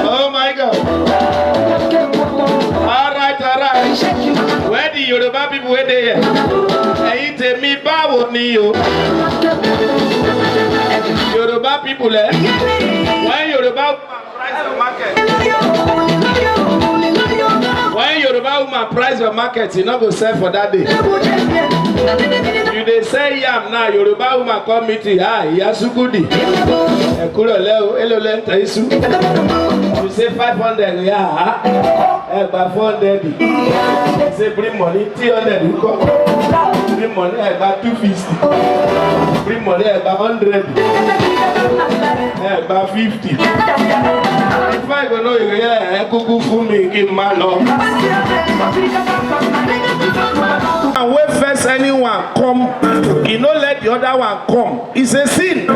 Oh my God. All right. Where the Yoruba people were there? Hey, tell me, Bawo ni yo. Yoruba people, eh? When Yoruba price the market. When Yoruba woman price the market, you not go sell for that day. You they say yam now, Yoruba woman come meet you, Yasugudi. You say 500, yeah, about 400. You say bring money, 300, you come. Bring money, about 250. Bring money, about 100. About 50. If I go know you, yeah, cuckoo for me, give my love. And when first anyone come, you know, let the other one come. It's a sin.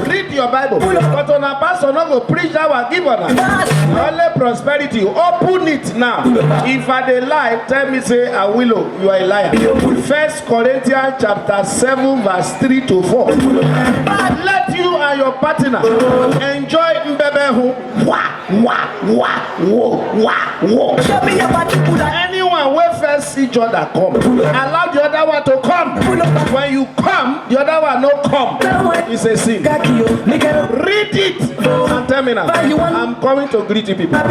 Read your Bible. But on a pastor not go preach that one, give on that. Only prosperity. Open it now. If I dey lie, tell me say Awilo, you are a liar. 1 Corinthians chapter 7 verse 3 to 4. Let you and your partner enjoy mbebehu. Anyone will first see each other come. Allow the other one to come. When you come, the other one no come. It's a sin. Read it and tell me now. I'm coming to greet you people. I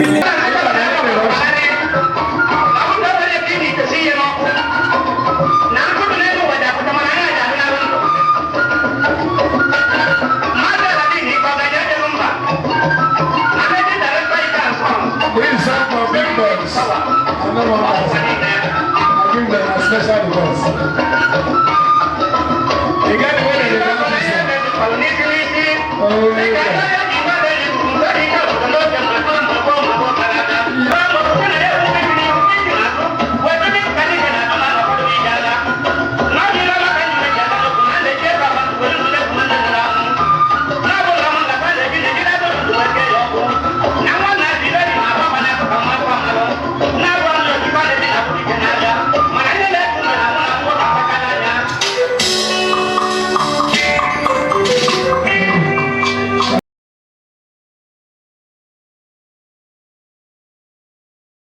give them a special request. You got the way they